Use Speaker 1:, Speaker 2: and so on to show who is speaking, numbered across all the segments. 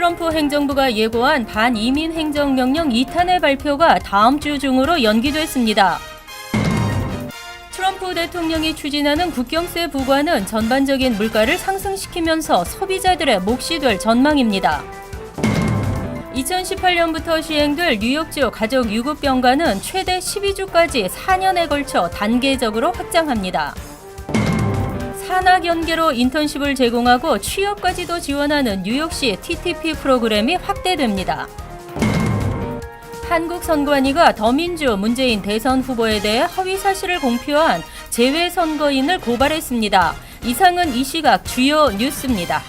Speaker 1: 트럼프 행정부가 예고한 반이민 행정명령 2탄의 발표가 다음 주 중으로 연기됐습니다. 트럼프 대통령이 추진하는 국경세 부과는 전반적인 물가를 상승시키면서 소비자들의 몫이 될 전망입니다. 2018년부터 시행될 뉴욕주 가족 유급 병가는 최대 12주까지 4년에 걸쳐 단계적으로 확장합니다. 산학 연계로 인턴십을 제공하고 취업까지도 지원하는 뉴욕시 TTP 프로그램이 확대됩니다. 한국 선관위가 더민주 문재인 대선 후보에 대해 허위 사실을 공표한 재외 선거인을 고발했습니다. 이상은 이 시각 주요 뉴스입니다.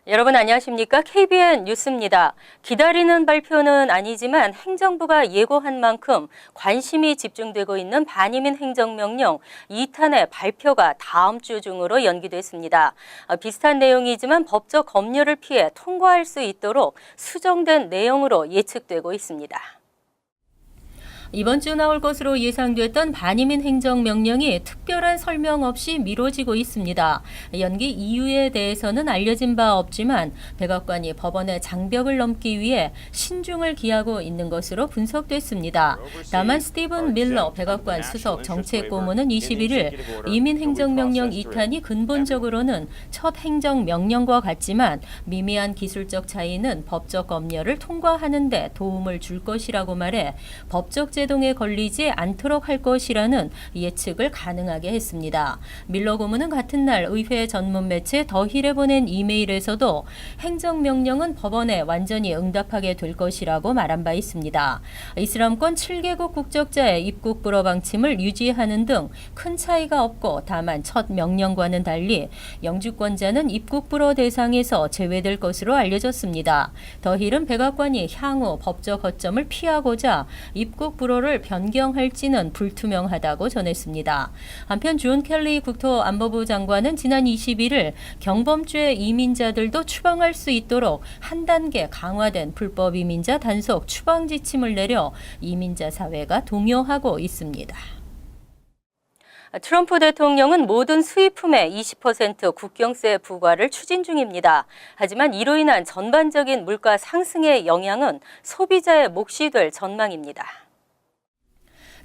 Speaker 1: 여러분 안녕하십니까? KBN 뉴스입니다. 기다리는 발표는 아니지만 행정부가 예고한 만큼 관심이 집중되고 있는 반이민 행정명령 2탄의 발표가 다음 주 중으로 연기됐습니다. 비슷한 내용이지만 법적 검열을 피해 통과할 수 있도록 수정된 내용으로 예측되고 있습니다. 이번 주 나올 것으로 예상됐던 반이민 행정명령이 특별한 설명 없이 미뤄지고 있습니다. 연기 이유에 대해서는 알려진 바 없지만 백악관이 법원의 장벽을 넘기 위해 신중을 기하고 있는 것으로 분석됐습니다. 다만 스티븐 밀러 백악관 수석 정책고문은 21일 이민행정명령 2탄이 근본적으로는 첫 행정명령과 같지만 미미한 기술적 차이는 법적 검열을 통과하는 데 도움을 줄 것이라고 말해 법적 제동에 걸리지 않도록 할 것이라는 예측을 가능하게 했습니다. 밀러 고문은 같은 날 의회 전문 매체 더힐에 보낸 이메일에서도 행정명령은 법원에 완전히 응답하게 될 것이라고 말한 바 있습니다. 이슬람권 7개국 국적자의 입국 불허 방침을 유지하는 등 큰 차이가 없고 다만 첫 명령과는 달리 영주권자는 입국 불허 대상에서 제외될 것으로 알려졌습니다. 더힐은 백악관이 향후 법적 허점을 피하고자 입국 불허를 변경할지는 불투명하다고 전했습니다. 한편 존 켈리 국토안보부 장관은 지난 21일 경범죄 이민자들도 추방할 수 있도록 한 단계 강화된 불법 이민자 단속 추방 지침을 내려 이민자 사회가 동요하고 있습니다. 트럼프 대통령은 모든 수입품의 20% 국경세 부과를 추진 중입니다. 하지만 이로 인한 전반적인 물가 상승의 영향은 소비자의 몫이 될 전망입니다.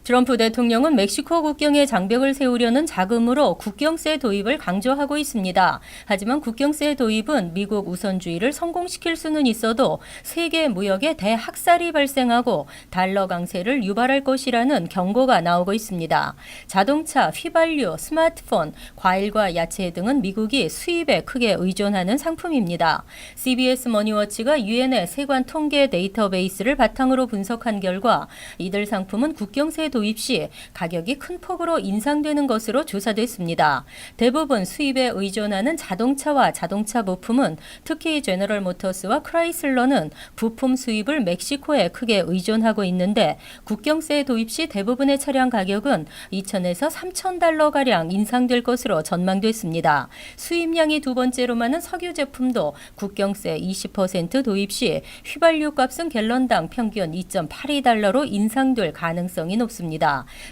Speaker 1: 트럼프 대통령은 멕시코 국경에 장벽을 세우려는 자금으로 국경세 도입을 강조하고 있습니다. 하지만 국경세 도입은 미국 우선주의를 성공시킬 수는 있어도 세계 무역에 대학살이 발생하고 달러 강세를 유발할 것이라는 경고가 나오고 있습니다. 자동차, 휘발유, 스마트폰, 과일과 야채 등은 미국이 수입에 크게 의존하는 상품입니다. CBS 머니워치가 유엔의 세관 통계 데이터베이스를 바탕으로 분석한 결과 이들 상품은 국경세 도입 시 가격이 큰 폭으로 인상되는 것으로 조사됐습니다. 대부분 수입에 의존하는 자동차와 자동차 부품은 특히 제너럴 모터스와 크라이슬러는 부품 수입을 멕시코에 크게 의존하고 있는데 국경세 도입 시 대부분의 차량 가격은 2,000에서 3,000달러가량 인상될 것으로 전망됐습니다. 수입량이 두 번째로 많은 석유 제품도 국경세 20% 도입 시 휘발유 값은 갤런당 평균 2.82달러로 인상될 가능성이 높습니다.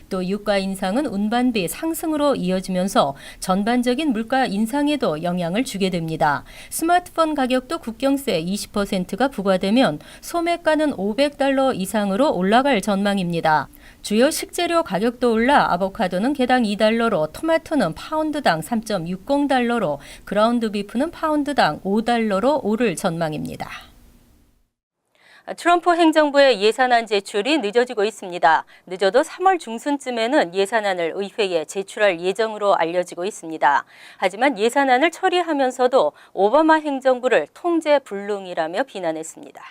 Speaker 1: 또 유가 인상은 운반비 상승으로 이어지면서 전반적인 물가 인상에도 영향을 주게 됩니다. 스마트폰 가격도 국경세 20%가 부과되면 소매가는 500달러 이상으로 올라갈 전망입니다. 주요 식재료 가격도 올라 아보카도는 개당 2달러로, 토마토는 파운드당 3.60달러로, 그라운드 비프는 파운드당 5달러로 오를 전망입니다. 트럼프 행정부의 예산안 제출이 늦어지고 있습니다. 늦어도 3월 중순쯤에는 예산안을 의회에 제출할 예정으로 알려지고 있습니다. 하지만 예산안을 처리하면서도 오바마 행정부를 통제불능이라며 비난했습니다.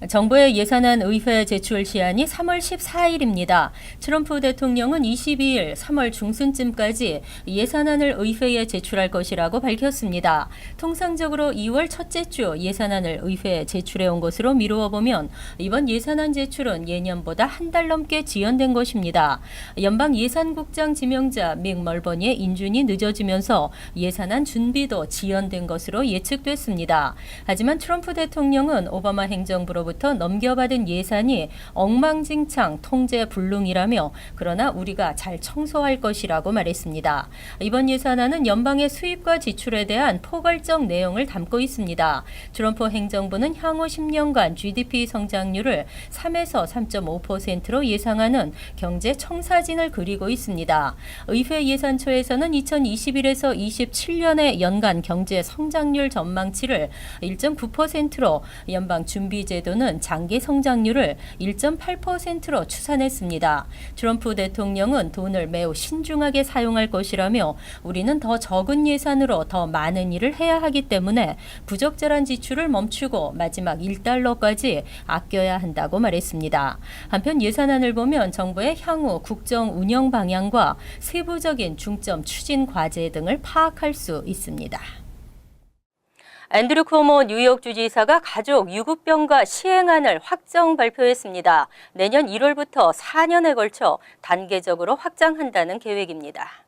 Speaker 1: 정부의 예산안 의회 제출 시한이 3월 14일입니다. 트럼프 대통령은 22일 3월 중순쯤까지 예산안을 의회에 제출할 것이라고 밝혔습니다. 통상적으로 2월 첫째 주 예산안을 의회에 제출해온 것으로 미루어 보면 이번 예산안 제출은 예년보다 한 달 넘게 지연된 것입니다. 연방예산국장 지명자 믹 멀버니의 인준이 늦어지면서 예산안 준비도 지연된 것으로 예측됐습니다. 하지만 트럼프 대통령은 오바마 행정부로부터 정부로부터 넘겨받은 예산이 엉망진창 통제불능이라며 그러나 우리가 잘 청소할 것이라고 말했습니다. 이번 예산안은 연방의 수입과 지출에 대한 포괄적 내용을 담고 있습니다. 트럼프 행정부는 향후 10년간 GDP 성장률을 3에서 3.5%로 예상하는 경제 청사진을 그리고 있습니다. 의회 예산처에서는 2021에서 27년의 연간 경제 성장률 전망치를 1.9%로 연방 준비제도는 장기 성장률을 1.8%로 추산했습니다. 트럼프 대통령은 돈을 매우 신중하게 사용할 것이라며 우리는 더 적은 예산으로 더 많은 일을 해야 하기 때문에 부적절한 지출을 멈추고 마지막 1달러까지 아껴야 한다고 말했습니다. 한편 예산안을 보면 정부의 향후 국정 운영 방향과 세부적인 중점 추진 과제 등을 파악할 수 있습니다. 앤드류 쿠오모 뉴욕 주지사가 가족 유급병가 시행안을 확정 발표했습니다. 내년 1월부터 4년에 걸쳐 단계적으로 확장한다는 계획입니다.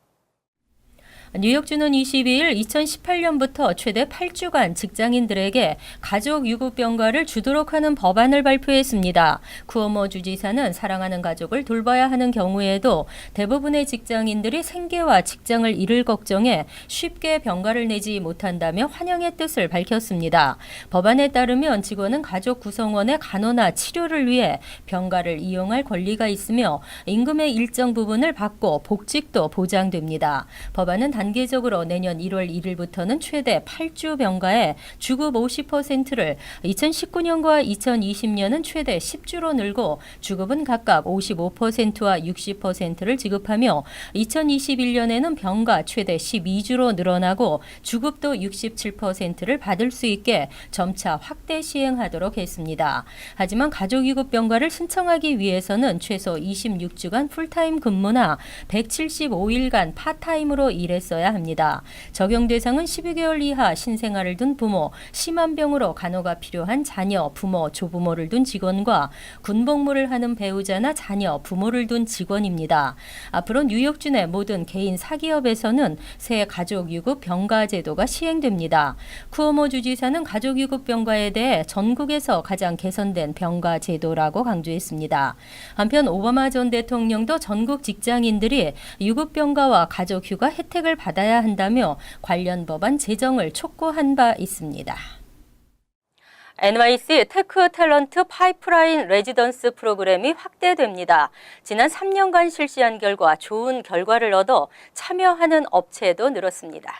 Speaker 1: 뉴욕주는 22일 2018년부터 최대 8주간 직장인들에게 가족 유급병가를 주도록 하는 법안을 발표했습니다. 쿠오모 주지사는 사랑하는 가족을 돌봐야 하는 경우에도 대부분의 직장인들이 생계와 직장을 잃을 걱정에 쉽게 병가를 내지 못한다며 환영의 뜻을 밝혔습니다. 법안에 따르면 직원은 가족 구성원의 간호나 치료를 위해 병가를 이용할 권리가 있으며 임금의 일정 부분을 받고 복직도 보장됩니다. 법안은 단계적으로 내년 1월 1일부터는 최대 8주 병가에 주급 50%를 2019년과 2020년은 최대 10주로 늘고 주급은 각각 55%와 60%를 지급하며 2021년에는 병가 최대 12주로 늘어나고 주급도 67%를 받을 수 있게 점차 확대 시행하도록 했습니다. 하지만 가족유급 병가를 신청하기 위해서는 최소 26주간 풀타임 근무나 175일간 파타임으로 일했어야 합니다. 적용 대상은 12개월 이하 신생아를 둔 부모, 심한 병으로 간호가 필요한 자녀, 부모, 조부모를 둔 직원과 군복무를 하는 배우자나 자녀, 부모를 둔 직원입니다. 앞으로 뉴욕주 내 모든 개인 사기업에서는 새 가족유급 병가 제도가 시행됩니다. 쿠오모 주지사는 가족유급 병가에 대해 전국에서 가장 개선된 병가 제도라고 강조했습니다. 한편 오바마 전 대통령도 전국 직장인들이 유급 병가와 가족휴가 혜택을 받아야 한다며 관련 법안 제정을 촉구한 바 있습니다. NYC 테크 탤런트 파이프라인 레지던스 프로그램이 확대됩니다. 지난 3년간 실시한 결과 좋은 결과를 얻어 참여하는 업체도 늘었습니다.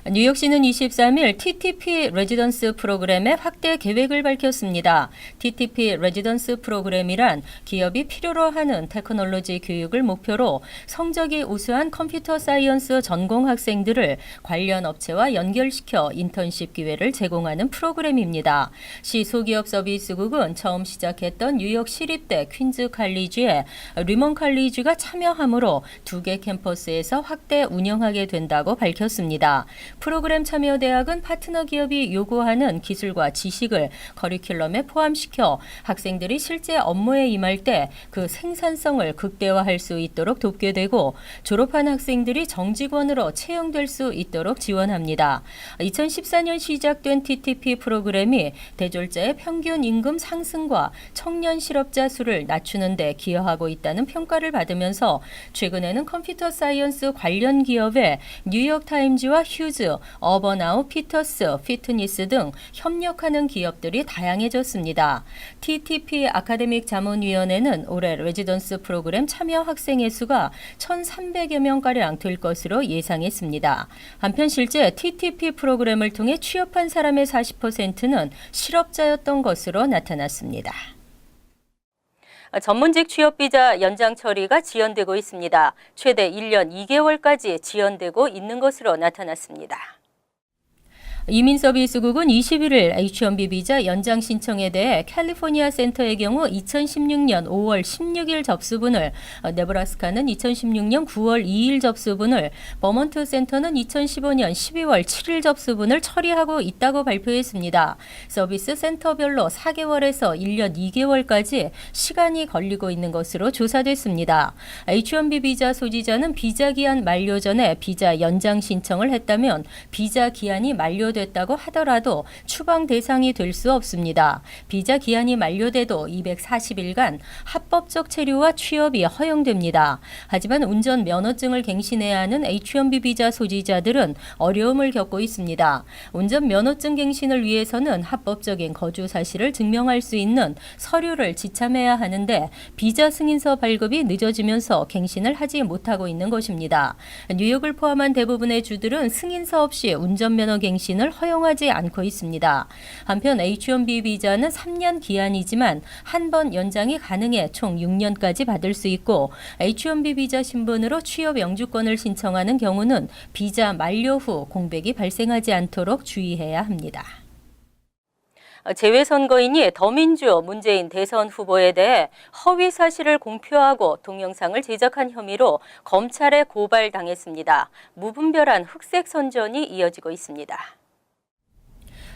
Speaker 1: 뉴욕시는 23일 TTP 레지던스 프로그램의 확대 계획을 밝혔습니다. TTP 레지던스 프로그램이란 기업이 필요로 하는 테크놀로지 교육을 목표로 성적이 우수한 컴퓨터 사이언스 전공 학생들을 관련 업체와 연결시켜 인턴십 기회를 제공하는 프로그램입니다. 시 소기업 서비스국은 처음 시작했던 뉴욕 시립대 퀸즈 칼리지에 리먼 칼리지가 참여하므로 2개 캠퍼스에서 확대 운영하게 된다고 밝혔습니다. 프로그램 참여 대학은 파트너 기업이 요구하는 기술과 지식을 커리큘럼에 포함시켜 학생들이 실제 업무에 임할 때 그 생산성을 극대화할 수 있도록 돕게 되고 졸업한 학생들이 정직원으로 채용될 수 있도록 지원합니다. 2014년 시작된 TTP 프로그램이 대졸자의 평균 임금 상승과 청년 실업자 수를 낮추는 데 기여하고 있다는 평가를 받으면서 최근에는 컴퓨터 사이언스 관련 기업에 뉴욕타임즈와 휴즈, 어버나우, 피터스, 피트니스 등 협력하는 기업들이 다양해졌습니다. TTP 아카데믹 자문위원회는 올해 레지던스 프로그램 참여 학생의 수가 1,300여 명가량 될 것으로 예상했습니다. 한편 실제 TTP 프로그램을 통해 취업한 사람의 40%는 실업자였던 것으로 나타났습니다. 전문직 취업비자 연장 처리가 지연되고 있습니다. 최대 1년 2개월까지 지연되고 있는 것으로 나타났습니다. 이민서비스국은 21일 H-1B 비자 연장 신청에 대해 캘리포니아 센터의 경우 2016년 5월 16일 접수분을, 네브라스카는 2016년 9월 2일 접수분을, 버몬트 센터는 2015년 12월 7일 접수분을 처리하고 있다고 발표했습니다. 서비스 센터별로 4개월에서 1년 2개월까지 시간이 걸리고 있는 것으로 조사됐습니다. H-1B 비자 소지자는 비자 기한 만료 전에 비자 연장 신청을 했다면 비자 기한이 만료된 만료됐다고 하더라도 추방 대상이 될 수 없습니다. 비자 기한이 만료돼도 240일간 합법적 체류와 취업이 허용됩니다. 하지만 운전 면허증을 갱신해야 하는 H-1B 비자 소지자들은 어려움을 겪고 있습니다. 운전 면허증 갱신을 위해서는 합법적인 거주 사실을 증명할 수 있는 서류를 지참해야 하는데 비자 승인서 발급이 늦어지면서 갱신을 하지 못하고 있는 것입니다. 뉴욕을 포함한 대부분의 주들은 승인서 없이 운전면허 갱신을 허용하지 않고 있습니다. 한편 H-1B 비자는 3년 기한이지만 한 번 연장이 가능해 총 6년까지 받을 수 있고 H-1B 비자 신분으로 취업 영주권을 신청하는 경우는 비자 만료 후 공백이 발생하지 않도록 주의해야 합니다. 재외선거인이 더민주 문재인 대선 후보에 대해 허위 사실을 공표하고 동영상을 제작한 혐의로 검찰에 고발당했습니다. 무분별한 흑색 선전이 이어지고 있습니다.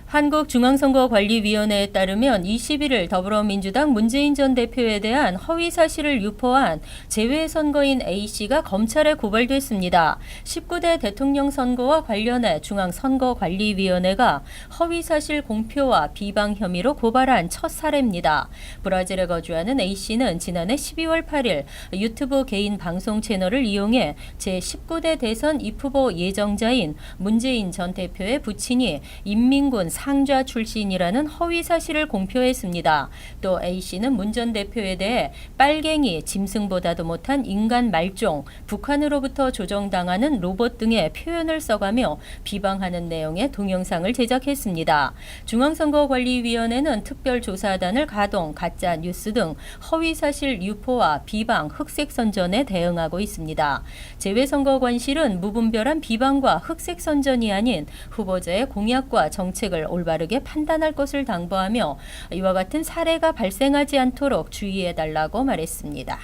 Speaker 1: 한국중앙선거관리위원회에 따르면 21일 더불어민주당 문재인 전 대표에 대한 허위 사실을 유포한 재외선거인 A씨가 검찰에 고발됐습니다. 19대 대통령 선거와 관련해 중앙선거관리위원회가 허위 사실 공표와 비방 혐의로 고발한 첫 사례입니다. 브라질에 거주하는 A씨는 지난해 12월 8일 유튜브 개인 방송 채널을 이용해 제19대 대선 입후보 예정자인 문재인 전 대표의 부친이 인민군 상좌 출신이라는 허위 사실을 공표했습니다. 또 A씨는 문 전 대표에 대해 빨갱이, 짐승보다도 못한 인간 말종, 북한으로부터 조정당하는 로봇 등의 표현을 써가며 비방하는 내용의 동영상을 제작했습니다. 중앙선거관리위원회는 특별조사단을 가동, 가짜 뉴스 등 허위 사실 유포와 비방, 흑색 선전에 대응하고 있습니다. 재외선거관실은 무분별한 비방과 흑색 선전이 아닌 후보자의 공약과 정책을 올바르게 판단할 것을 당부하며 이와 같은 사례가 발생하지 않도록 주의해달라고 말했습니다.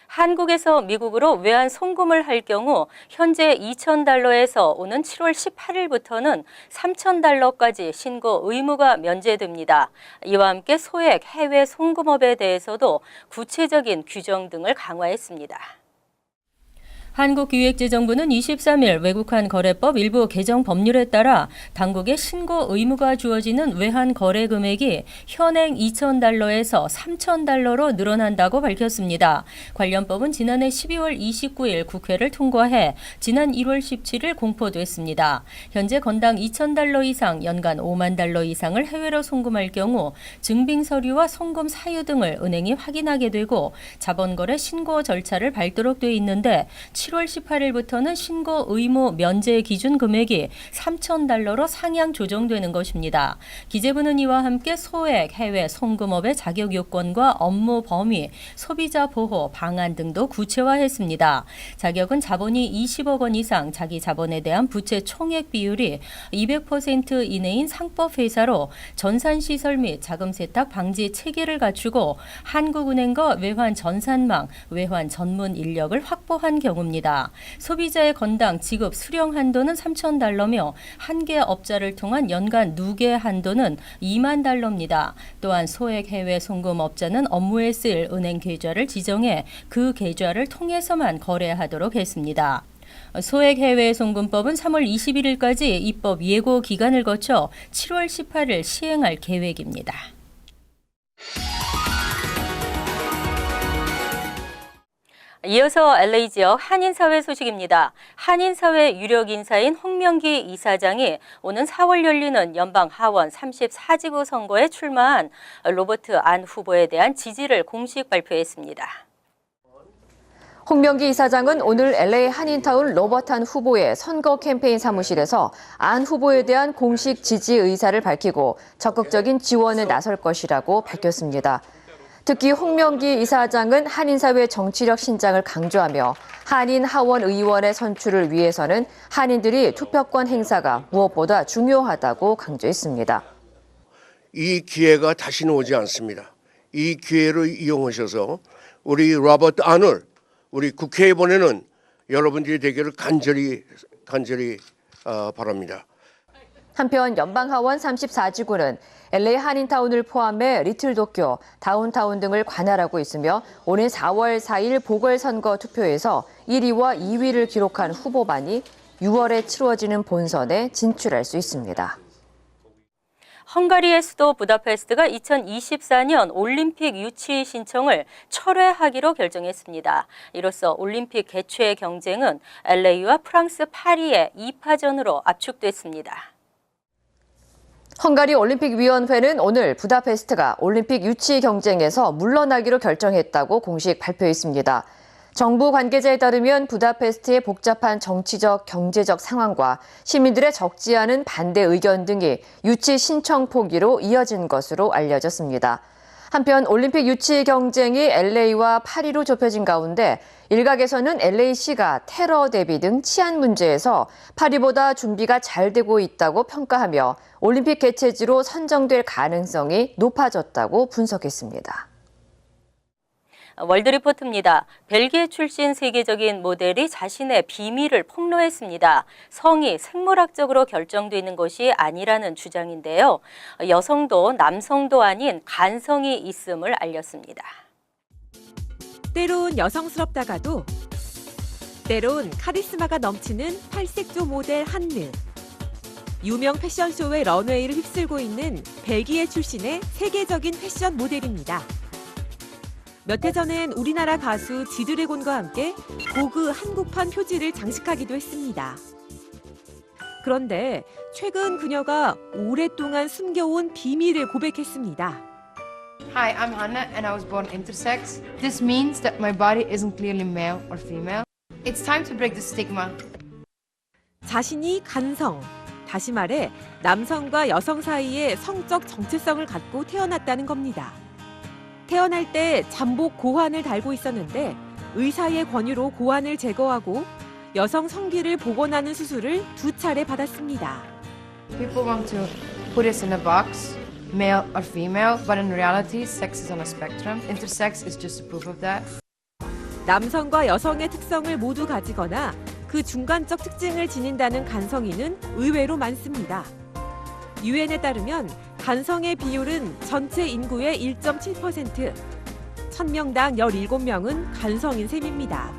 Speaker 1: 한국에서 미국으로 외환 송금을 할 경우 현재 $2,000에서 오는 7월 18일부터는 $3,000까지 신고 의무가 면제됩니다. 이와 함께 소액 해외 송금업에 대해서도 구체적인 규정 등을 강화했습니다. 한국기획재정부는 23일 외국환 거래법 일부 개정 법률에 따라 당국의 신고 의무가 주어지는 외환 거래 금액이 현행 $2,000에서 $3,000로 늘어난다고 밝혔습니다. 관련 법은 지난해 12월 29일 국회를 통과해 지난 1월 17일 공포됐습니다. 현재 건당 $2,000 이상 연간 $50,000 이상을 해외로 송금할 경우 증빙 서류와 송금 사유 등을 은행이 확인하게 되고 자본거래 신고 절차를 밟도록 돼 있는데 7월 18일부터는 신고 의무 면제 기준 금액이 $3,000로 상향 조정되는 것입니다. 기재부는 이와 함께 소액 해외 송금업의 자격 요건과 업무 범위, 소비자 보호, 방안 등도 구체화했습니다. 자격은 자본이 20억 원 이상, 자기 자본에 대한 부채 총액 비율이 200% 이내인 상법 회사로 전산시설 및 자금 세탁 방지 체계를 갖추고 한국은행과 외환 전산망, 외환 전문 인력을 확보한 경우입니다. 소비자의 건당 지급 수령 한도는 $3,000며 한개 업자를 통한 연간 누계 한도는 $20,000입니다. 또한 소액 해외 송금 업자는 업무에 쓰일 은행 계좌를 지정해 그 계좌를 통해서만 거래하도록 했습니다. 소액 해외 송금법은 3월 21일까지 입법 예고 기간을 거쳐 7월 18일 시행할 계획입니다. 이어서 LA 지역 한인사회 소식입니다. 한인사회 유력 인사인 홍명기 이사장이 오는 4월 열리는 연방 하원 34지구 선거에 출마한 로버트 안 후보에 대한 지지를 공식 발표했습니다.
Speaker 2: 홍명기 이사장은 오늘 LA 한인타운 로버트 안 후보의 선거 캠페인 사무실에서 안 후보에 대한 공식 지지 의사를 밝히고 적극적인 지원에 나설 것이라고 밝혔습니다. 특히 홍명기 이사장은 한인사회 정치력 신장을 강조하며 한인 하원 의원의 선출을 위해서는 한인들이 투표권 행사가 무엇보다 중요하다고 강조했습니다.
Speaker 3: 이 기회가 다시는 오지 않습니다. 이 기회를 이용하셔서 우리 로버트 안을 우리 국회에 보내는 여러분들이 되기를 간절히 바랍니다.
Speaker 2: 한편 연방하원 34지구는 LA 한인타운을 포함해 리틀도쿄, 다운타운 등을 관할하고 있으며 오는 4월 4일 보궐선거 투표에서 1위와 2위를 기록한 후보만이 6월에 치러지는 본선에 진출할 수 있습니다.
Speaker 1: 헝가리의 수도 부다페스트가 2024년 올림픽 유치 신청을 철회하기로 결정했습니다. 이로써 올림픽 개최 경쟁은 LA와 프랑스 파리의 2파전으로 압축됐습니다.
Speaker 2: 헝가리 올림픽위원회는 오늘 부다페스트가 올림픽 유치 경쟁에서 물러나기로 결정했다고 공식 발표했습니다. 정부 관계자에 따르면 부다페스트의 복잡한 정치적, 경제적 상황과 시민들의 적지 않은 반대 의견 등이 유치 신청 포기로 이어진 것으로 알려졌습니다. 한편 올림픽 유치 경쟁이 LA와 파리로 좁혀진 가운데 일각에서는 LA시가 테러 대비 등 치안 문제에서 파리보다 준비가 잘 되고 있다고 평가하며 올림픽 개최지로 선정될 가능성이 높아졌다고 분석했습니다.
Speaker 1: 월드리포트입니다. 벨기에 출신 세계적인 모델이 자신의 비밀을 폭로했습니다. 성이 생물학적으로 결정되는 것이 아니라는 주장인데요. 여성도 남성도 아닌 간성이 있음을 알렸습니다.
Speaker 4: 때론 여성스럽다가도 때론 카리스마가 넘치는 팔색조 모델 한느. 유명 패션쇼의 런웨이를 휩쓸고 있는 벨기에 출신의 세계적인 패션 모델입니다. 몇 해 전엔 우리나라 가수 지드래곤과 함께 고그 한국판 표지를 장식하기도 했습니다. 그런데 최근 그녀가 오랫동안 숨겨온 비밀을 고백했습니다.
Speaker 5: Hi, I'm Hannah and I was born intersex. This means that my body isn't clearly male or female. It's time to break the stigma.
Speaker 4: 자신이 간성, 다시 말해 남성과 여성 사이의 성적 정체성을 갖고 태어났다는 겁니다. 태어날 때 잠복 고환을 달고 있었는데 의사의 권유로 고환을 제거하고 여성 성기를 복원하는 수술을 2차례 받았습니다.
Speaker 5: People want to put us in a box, male or female, but in reality, sex is on a spectrum. Intersex is just a proof of that.
Speaker 4: 남성과 여성의 특성을 모두 가지거나 그 중간적 특징을 지닌다는 간성인은 의외로 많습니다. 유엔에 따르면 간성의 비율은 전체 인구의 1.7%, 1000명당 17명은 간성인 셈입니다.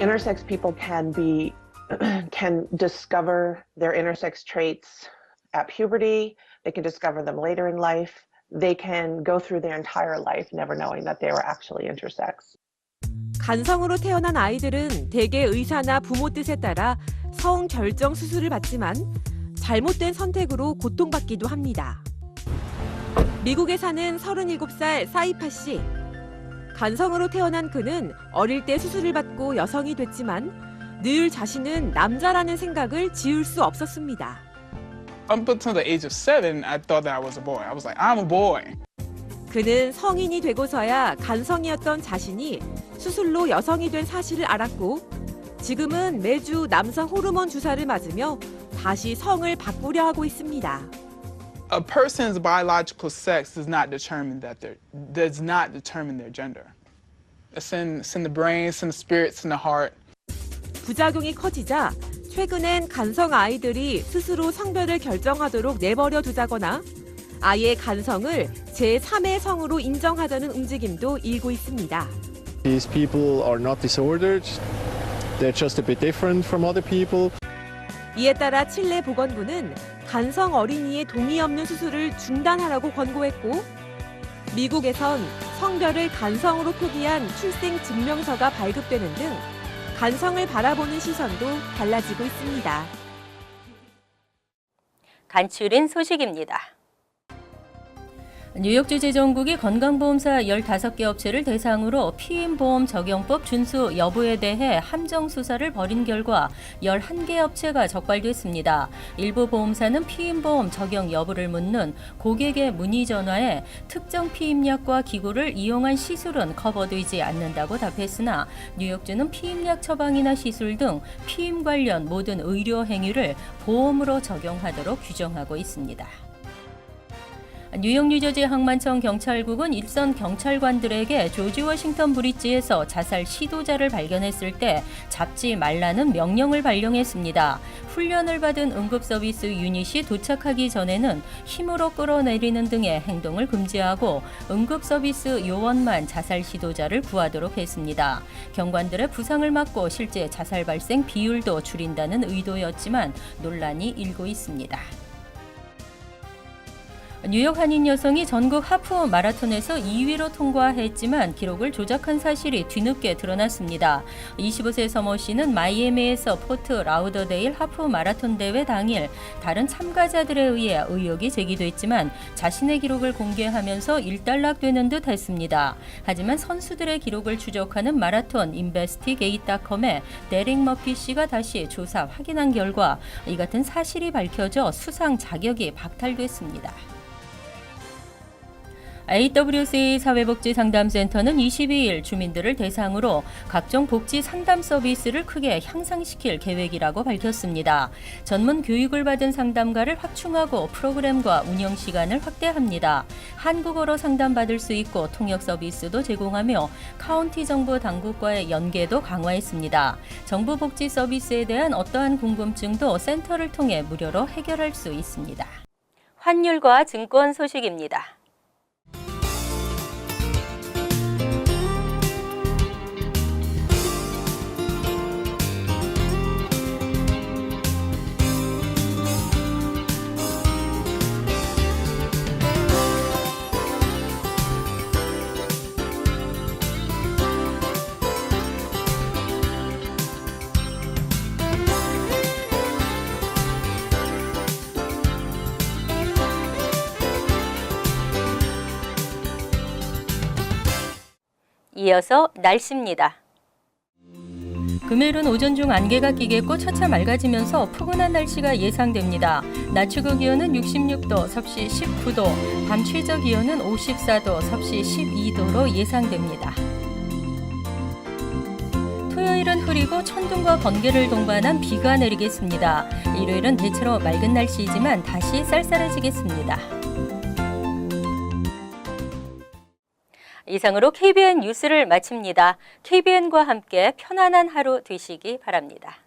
Speaker 6: Intersex people can discover their intersex traits at puberty. They can discover them later in life. They can go through their entire life never knowing that they were actually intersex.
Speaker 4: 간성으로 태어난 아이들은 대개 의사나 부모 뜻에 따라 성 결정 수술을 받지만 잘못된 선택으로 고통받기도 합니다. 미국에 사는 37살 사이파 씨. 간성으로 태어난 그는 어릴 때 수술을 받고 여성이 됐지만 늘 자신은 남자라는 생각을 지울 수 없었습니다.
Speaker 7: Up until the age of 7, I thought that I was a boy. I was like, I'm a boy.
Speaker 4: 그는 성인이 되고서야 간성이었던 자신이 수술로 여성이 된 사실을 알았고 지금은 매주 남성 호르몬 주사를 맞으며 다시 성을 바꾸려 하고 있습니다.
Speaker 7: A person's biological sex does not determine their gender. It's in the brain, it's in the spirit, it's in the heart.
Speaker 4: 부작용이 커지자 최근엔 간성 아이들이 스스로 성별을 결정하도록 내버려 두자거나 아예 간성을 제3의 성으로 인정하자는 움직임도 일고 있습니다.
Speaker 8: These people are not disordered. They're just a bit different from other people.
Speaker 4: 이에 따라 칠레 보건부는 간성 어린이의 동의 없는 수술을 중단하라고 권고했고 미국에선 성별을 간성으로 표기한 출생 증명서가 발급되는 등 간성을 바라보는 시선도 달라지고 있습니다.
Speaker 1: 간추린 소식입니다. 뉴욕주 재정국이 건강보험사 15개 업체를 대상으로 피임보험 적용법 준수 여부에 대해 함정 수사를 벌인 결과 11개 업체가 적발됐습니다. 일부 보험사는 피임보험 적용 여부를 묻는 고객의 문의 전화에 특정 피임약과 기구를 이용한 시술은 커버되지 않는다고 답했으나 뉴욕주는 피임약 처방이나 시술 등 피임 관련 모든 의료 행위를 보험으로 적용하도록 규정하고 있습니다. 뉴욕 뉴저지 항만청 경찰국은 일선 경찰관들에게 조지 워싱턴 브리지에서 자살 시도자를 발견했을 때 잡지 말라는 명령을 발령했습니다. 훈련을 받은 응급서비스 유닛이 도착하기 전에는 힘으로 끌어내리는 등의 행동을 금지하고 응급서비스 요원만 자살 시도자를 구하도록 했습니다. 경관들의 부상을 막고 실제 자살 발생 비율도 줄인다는 의도였지만 논란이 일고 있습니다. 뉴욕 한인 여성이 전국 하프 마라톤에서 2위로 통과했지만 기록을 조작한 사실이 뒤늦게 드러났습니다. 25세 서머 씨는 마이애미에서 포트 라우더데일 하프 마라톤 대회 당일 다른 참가자들에 의해 의혹이 제기됐지만 자신의 기록을 공개하면서 일단락되는 듯 했습니다. 하지만 선수들의 기록을 추적하는 마라톤 인베스티게이트닷컴의 데릭 머피 씨가 다시 조사 확인한 결과 이 같은 사실이 밝혀져 수상 자격이 박탈됐습니다. AWC 사회복지상담센터는 22일 주민들을 대상으로 각종 복지 상담 서비스를 크게 향상시킬 계획이라고 밝혔습니다. 전문 교육을 받은 상담가를 확충하고 프로그램과 운영 시간을 확대합니다. 한국어로 상담받을 수 있고 통역 서비스도 제공하며 카운티 정부 당국과의 연계도 강화했습니다. 정부 복지 서비스에 대한 어떠한 궁금증도 센터를 통해 무료로 해결할 수 있습니다. 환율과 증권 소식입니다. 이어서 날씨입니다. 금요일은 오전 중 안개가 끼겠고 차차 맑아지면서 푸근한 날씨가 예상됩니다. 낮 최고 기온은 66도, 섭씨 19도, 밤 최저 기온은 54도, 섭씨 12도로 예상됩니다. 토요일은 흐리고 천둥과 번개를 동반한 비가 내리겠습니다. 일요일은 대체로 맑은 날씨이지만 다시 쌀쌀해지겠습니다. 이상으로 KBN 뉴스를 마칩니다. KBN과 함께 편안한 하루 되시기 바랍니다.